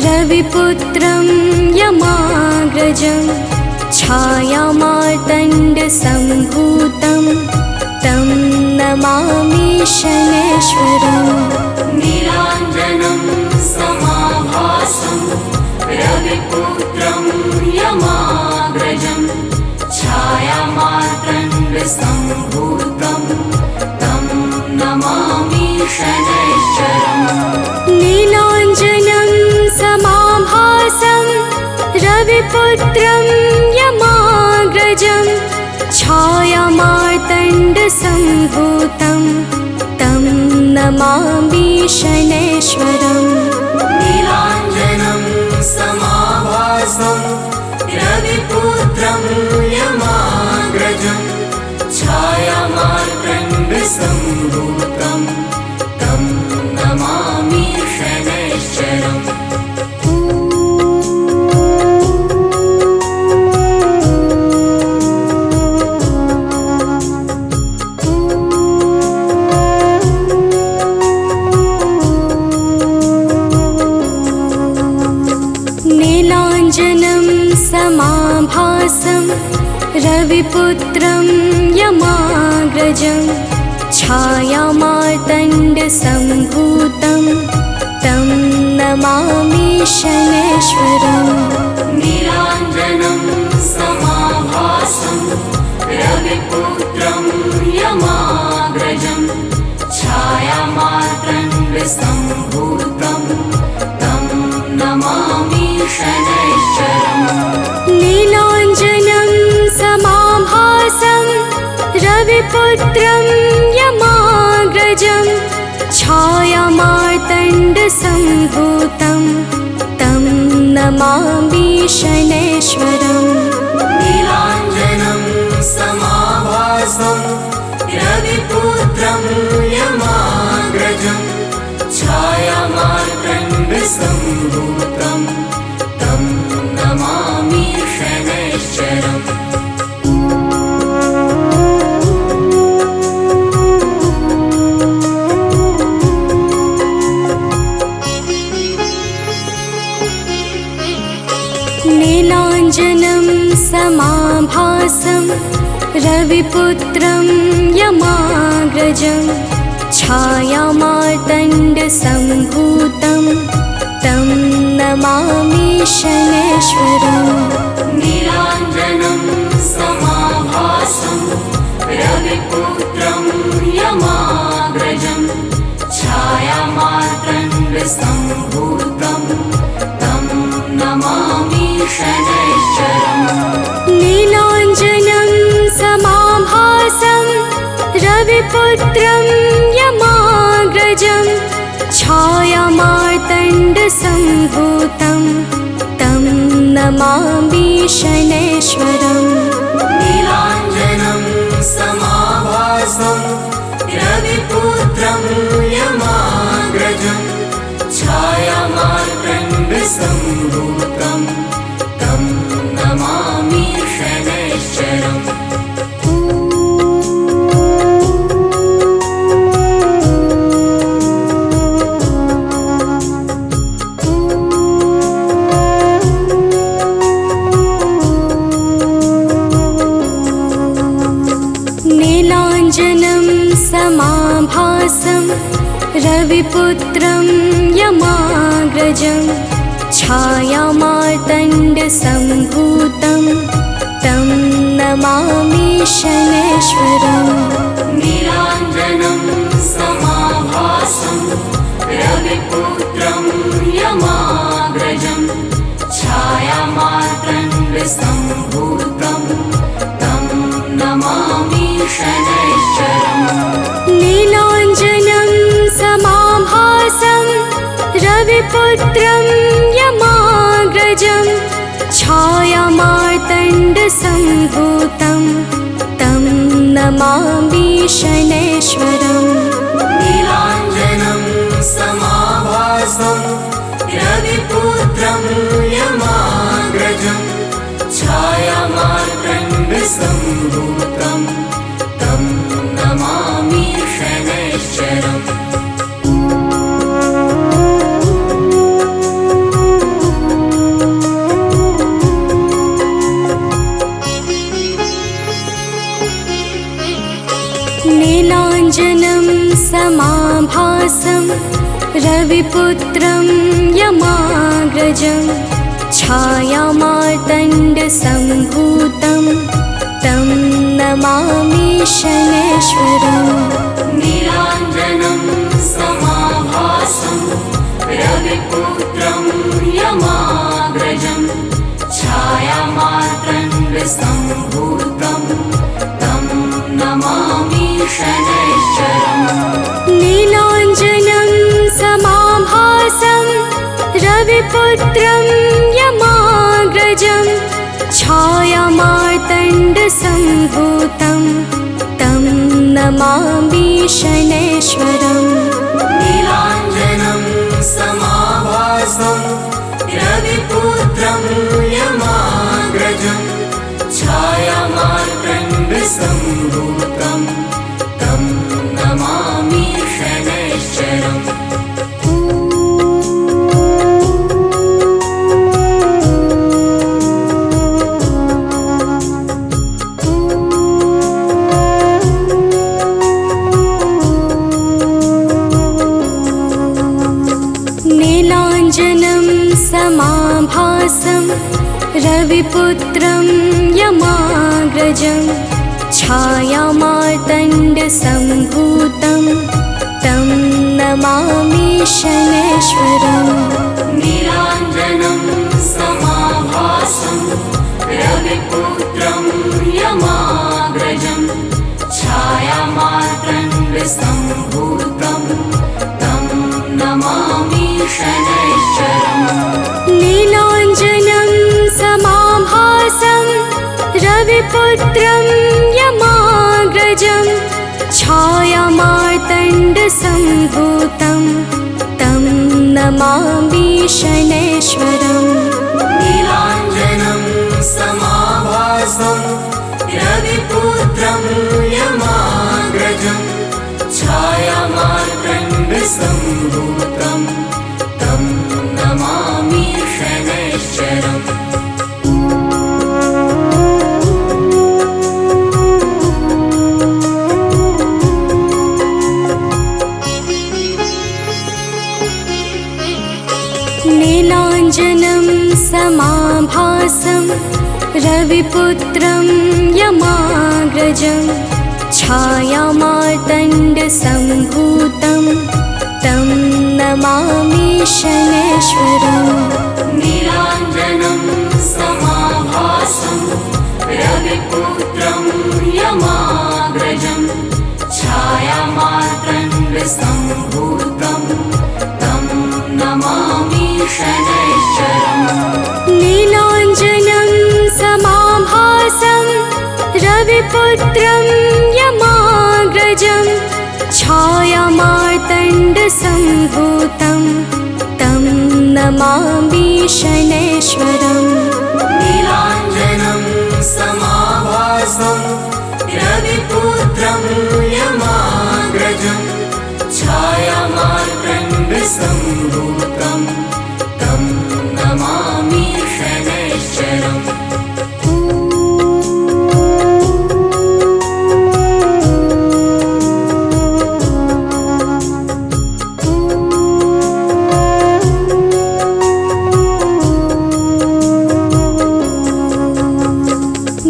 रविपुत्रं यमाग्रजं छायामार्तण्डसम्भूतं तं नमामि शनैश्वरम्। नीलाञ्जनं समाभासं रविपुत्रं यमाग्रजं छायामार्तण्डसम्भूतं तं नमामि शनैश्वरम्। नीलाञ्जनं समाभासं रविपुत्रं यमाग्रजं छायामार्तण्डसम्भूतं तं नमामि शनैश्वरम्। नीलाञ्जनं समाभासं रविपुत्रं यमाग्रजं छायामार्तण्डसम्भूतं तं नमामि शनैश्वरम्। नीलाञ्जनं समाभासं रविपुत्रं यमाग्रजं छायामार्तण्डसम्भूतं तं नमामि शनैश्वरम्। नीलाञ्जनं समाभासं रविपुत्रं यमाग्रजं छायामार्तण्डसम्भूतं तं नमामि शनैश्वरम्। नीलाञ्जनं समाभासं रविपुत्रं यमाग्रजं छायामार्तण्डसम्भूतं तं नमामि शनैश्वरम्। नीलाञ्जनं समाभासं रविपुत्रं यमाग्रजं छायामार्तण्डसम्भूतं तं नमामि शनैश्वरम्। नीलाञ्जनं समाभासं रविपुत्रं यमाग्रजं छायामार्तण्डसम्भूतं तं नमामि शनैश्वरम्। नीलाञ्जनं समाभासं रविपुत्रं यमाग्रजं छायामार्तण्डसम्भूतं तं नमामि शनैश्वरम्। नीलाञ्जनं समाभासं रविपुत्रं यमाग्रजं छायामार्तण्डसम्भूतं तं नमामि शनैश्वरम्। नीलाञ्जनं समाभासं रविपुत्रं यमाग्रजं छायामार्तण्डसम्भूतं तं नमामि शनैश्वरम्। नीलाञ्जनं समाभासं रविपुत्रं यमाग्रजं छायामार्तण्डसम्भूतं तं नमामि शनैश्वरम्। नीलाञ्जनं समाभासं रविपुत्रं यमाग्रजं छायामार्तण्डसम्भूतं तं नमामि शनैश्वरम्। नीलाञ्जनं समाभासं रविपुत्रं यमाग्रजं छायामार्तण्डसम्भूतं तं नमामि शनैश्वरम्। नीलाञ्जनं समाभासं रविपुत्रं यमाग्रजं छायामार्तण्डसम्भूतं तं नमामि शनैश्वरम्। रविपुत्रं यमाग्रजं छायामार्तण्डसम्भूतं तं नमामि शनैश्वरम् नीलाञ्जनं समाभासं रविपुत्रं यमाग्रजं छायामार्तण्डसम्भूतं तं नमामि शनैश्वरम् नीलाञ्जनं समाभासं रविपुत्रं यमाग्रजं छायामार्तण्डसम्भूतं तं नमामि शनैश्वरम् नीलाञ्जनं समाभासं रविपुत्रं यमाग्रजं छायामार्तण्डसम्भूतं तं नमामि शनैश्वरम् नीलाञ्जनं समाभासं रविपुत्रं यमाग्रजं छायामार्तण्डसम्भूतं तं नमामि शनैश्वरम् नीलाञ्जनं समाभासं रविपुत्रं यमाग्रजं छायामार्तण्डसम्भूतं तं नमामि शनैश्वरम् नीलाञ्जनं समाभासं रविपुत्रं यमाग्रजं छायामार्तण्डसम्भूतं तं नमामि शनैश्वरम् नीलाञ्जनं समाभासं रविपुत्रं यमाग्रजं छायामार्तण्डसम्भूतं तं नमामि शनैश्वरम् नीलाञ्जनं समाभासं रविपुत्रं यमाग्रजं छायामार्तण्डसम्भूतं तं नमामि शनैश्वरम् नीलाञ्जनं समाभासं रविपुत्रं यमाग्रजं छायामार्तण्डसम्भूतं तं नमामि शनैश्वरम् नीलाञ्जनं समाभासं रविपुत्रं यमाग्रजं छायामार्तण्डसम्भूतं तं नमामि शनैश्वरम् नीलाञ्जनं समाभासं रविपुत्रं यमाग्रजं छायामार्तण्डसम्भूतं तं नमामि शनैश्वरम्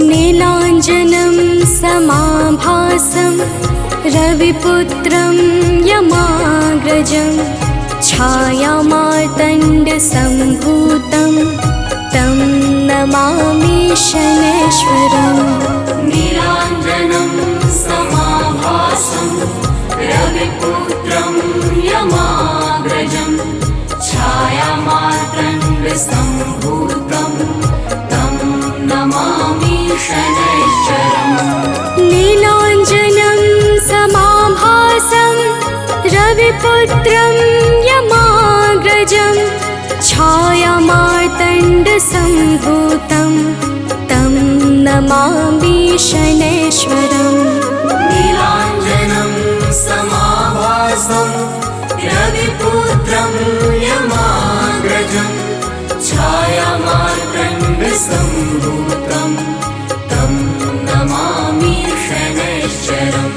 नीलाञ्जनं समाभासं रविपुत्रं यमाग्रजं छायामार्तण्डसम्भूतं तं नमामि शनैश्वरम् नीलाञ्जनं समाभासं रविपुत्रं यमाग्रजं छायामार्तण्डसम्भूतं तं नमामि शनैश्वरम् नीलाञ्जनं समाभासं रविपुत्रं यमाग्रजं छायामार्तण्डसम्भूतं तं नमामि शनैश्वरम् नीलाञ्जनं समाभासं रविपुत्रं यमाग्रजं छायामार्तण्डसम्भूतं तं नमामि शनैश्वरम्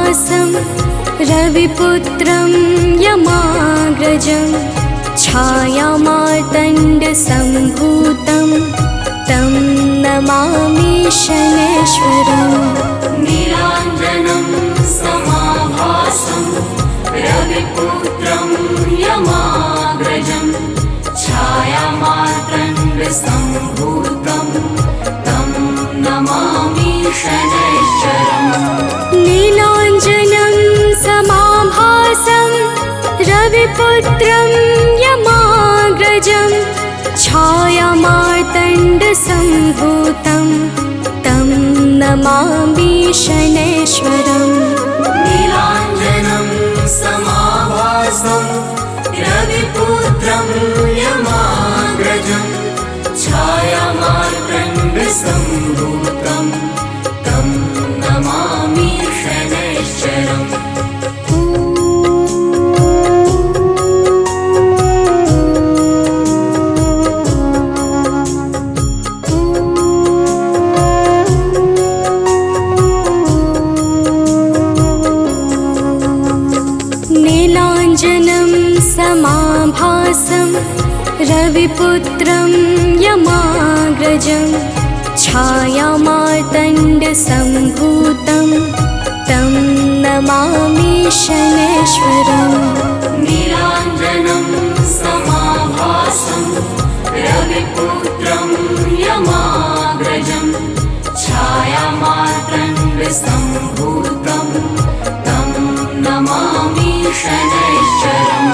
समाभासं रविपुत्रं यमाग्रजं छायामार्तण्डसम्भूतं तं नमामि शनैश्वरम्। नीलाञ्जनं समाभासं रविपुत्रं यमाग्रजं छायामार्तण्डसम्भूतं तं नमामि शनैश्वरम्। नीलाञ्जनं समाभासं रविपुत्रं यमाग्रजं छायामार्तण्डसम्भूतं तं नमामि शनैश्वरम्। नीलाञ्जनं समाभासं रविपुत्रं यमाग्रजं छायामार्तण्डसम्भूतं तं नमामि शनैश्वरम्। नीलाञ्जनं समाभासं रविपुत्रं यमाग्रजं छायामार्तण्डसम्भूतं तं नमामि शनैश्वरम्। नीलाञ्जनं समाभासं रविपुत्रं यमाग्रजं छायामार्तण्डसम्भूतं तं नमामि शनैश्वरम्।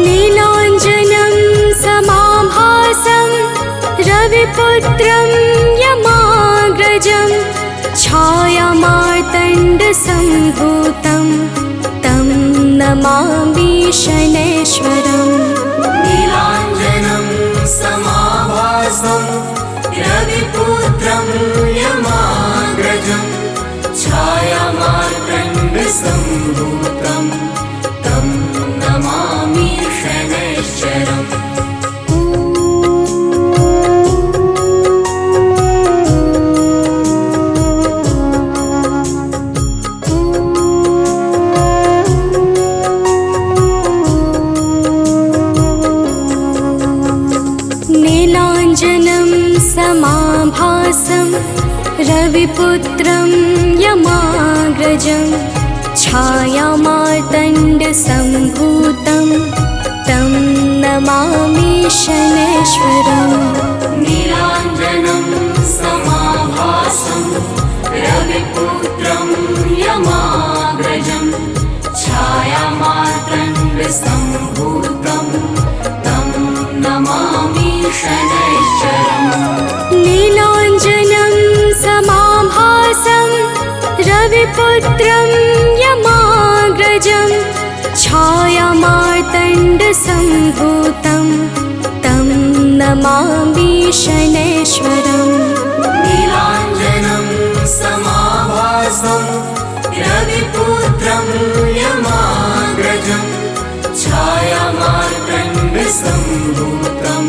नीलाञ्जनं समाभासं रविपुत्रं यमाग्रजं छायामार्तण्डसम्भूतं तं नमामि शनैश्वरम्। नीलाञ्जनं समाभासं रविपुत्रं यमाग्रजं छायामार्तण्डसम्भूतं तं नमामि शनैश्वरम्। नीलाञ्जनं समाभासं रविपुत्रं यमाग्रजं छायामार्तण्डसम्भूतं तं नमामि शनैश्वरम्। नीलाञ्जनं समाभासं रविपुत्रं यमाग्रजं छायामार्तण्डसम्भूतं तं नमामि शनैश्वरम्। नीलाञ्जनं समाभासं रविपुत्रं यमाग्रजं छायामार्तण्डसम्भूतं तं नमामि शनैश्वरम्। नीलाञ्जनं समाभासं रविपुत्रं यमाग्रजं छायामार्तण्डसम्भूतं